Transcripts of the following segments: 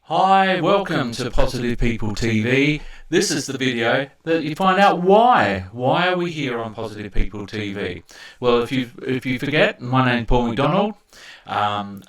Hi, welcome to Positive People TV. This is the video that you find out why. Why are we here on Positive People TV? Well, if you forget, my name's Paul MacDonald. I've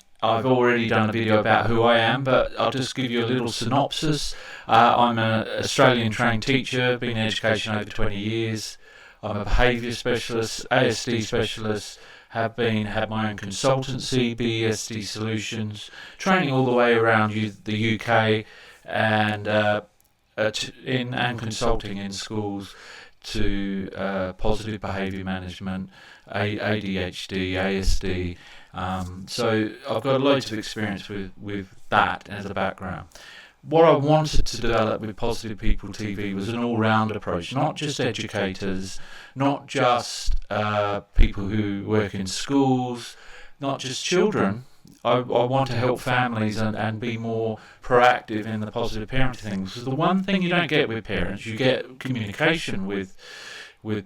already done a video about who I am, but I'll just give you a little synopsis. I'm an Australian trained teacher, been in education over 20 years. I'm a behaviour specialist, ASD specialist, had my own consultancy, BESD Solutions, training all the way around the UK, and consulting in schools to positive behaviour management, ADHD, ASD. So I've got loads of experience with that as a background. What I wanted to develop with Positive People TV was an all-round approach, not just educators, not just people who work in schools, not just children. I want to help families and be more proactive in the positive parenting things. Because the one thing you don't get with parents, you get communication with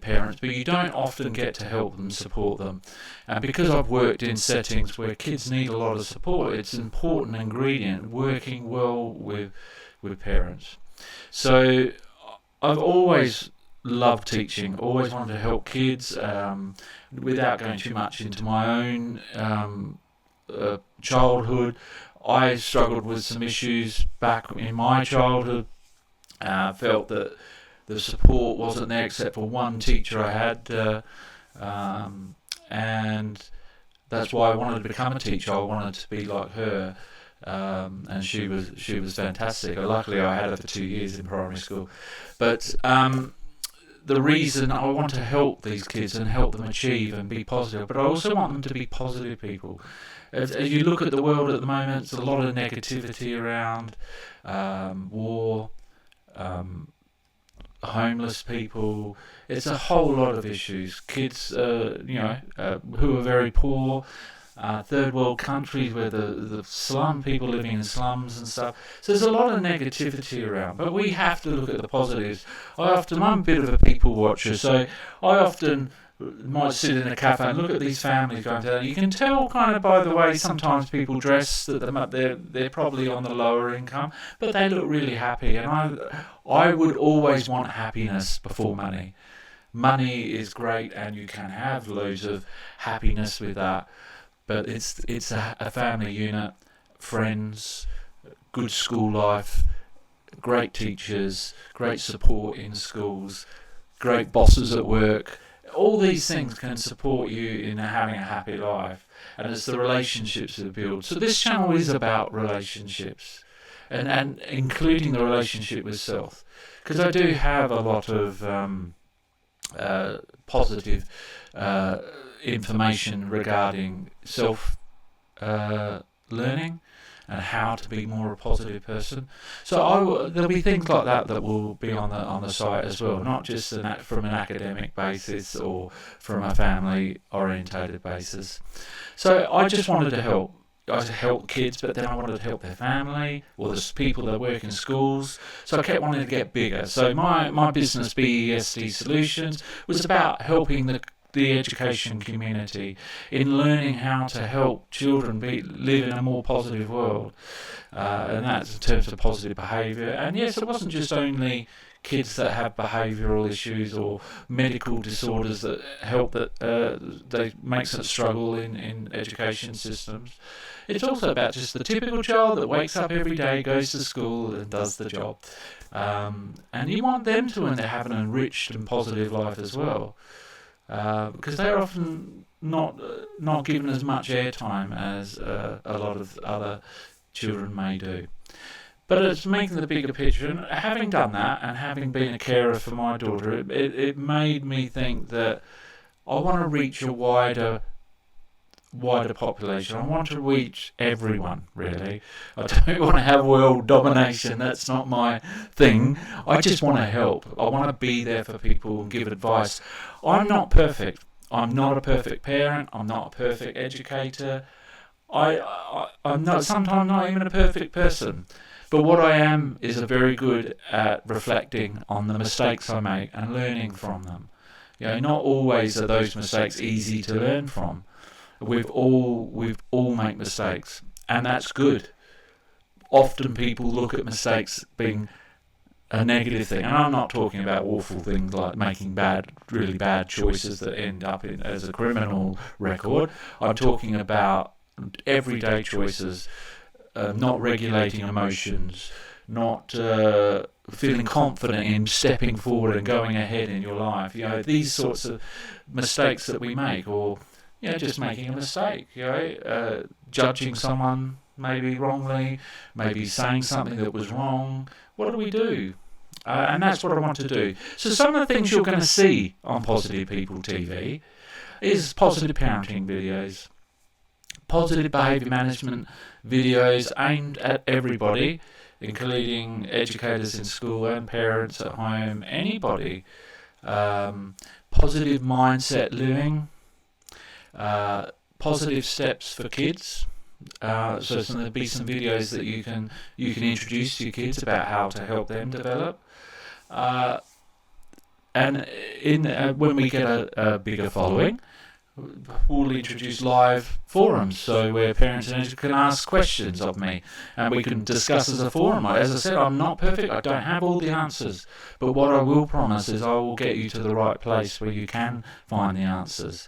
parents, but you don't often get to help them, support them. And because I've worked in settings where kids need a lot of support, it's an important ingredient, working well with parents. So I've always loved teaching, always wanted to help kids, without going too much into my own childhood. I struggled with some issues back in my childhood. Felt that the support wasn't there except for one teacher I had, and that's why I wanted to become a teacher. I wanted to be like her, and she was fantastic. Luckily, I had her for 2 years in primary school. But the reason I want to help these kids and help them achieve and be positive, but I also want them to be positive people. As you look at the world at the moment, there's a lot of negativity around, war, homeless people. It's a whole lot of issues. Kids, who are very poor, third world countries where the slum people living in slums and stuff. So there's a lot of negativity around, but we have to look at the positives. I'm a bit of a people watcher, so I often might sit in a cafe and look at these families going through. You can tell kind of by the way sometimes people dress that they're probably on the lower income, but they look really happy. And I would always want happiness before money. Money is great, and you can have loads of happiness with that, but it's a family unit, friends, good school life, great teachers, great support in schools, great bosses at work. All these things can support you in having a happy life, and it's the relationships that build. So this channel is about relationships, and including the relationship with self, because I do have a lot of positive information regarding self learning and how to be more a positive person. So there'll be things like that will be on the site as well, not just from an academic basis or from a family orientated basis. So I just wanted to help. I help kids, but then I wanted to help their family or the people that work in schools. So I kept wanting to get bigger. So my business, BESD Solutions, was about helping the education community in learning how to help children live in a more positive world, and that's in terms of positive behaviour. And yes, it wasn't just only kids that have behavioural issues or medical disorders that help they makes it struggle in education systems. It's also about just the typical child that wakes up every day, goes to school and does the job, and you want them to have an enriched and positive life as well. Because they're often not given as much airtime as a lot of other children may do. But it's making the bigger picture, and having done that and having been a carer for my daughter, it made me think that I want to reach a wider population. I want to reach everyone, really. I don't want to have world domination. That's not my thing. I just want to help. I want to be there for people and give advice. I'm not perfect. I'm not a perfect parent. I'm not a perfect educator. I'm not, sometimes not even a perfect person. But what I am is very good at reflecting on the mistakes I make and learning from them. Not always are those mistakes easy to learn from. We've all make mistakes, and that's good. often people look at mistakes being a negative thing, and I'm not talking about awful things like making really bad choices that end up as a criminal record. I'm talking about everyday choices, not regulating emotions, not feeling confident in stepping forward and going ahead in your life. These sorts of mistakes that we make, or just making a mistake. Judging someone maybe wrongly, maybe saying something that was wrong. What do we do? And that's what I want to do. So some of the things you're going to see on Positive People TV is positive parenting videos, positive behaviour management videos aimed at everybody, including educators in school and parents at home, anybody. Positive mindset living, positive steps for kids. So there'll be some videos that you can introduce to your kids about how to help them develop. And when we get a bigger following, we'll introduce live forums, so where parents and educators can ask questions of me, and we can discuss as a forum. As I said, I'm not perfect, I don't have all the answers, but what I will promise is I will get you to the right place where you can find the answers.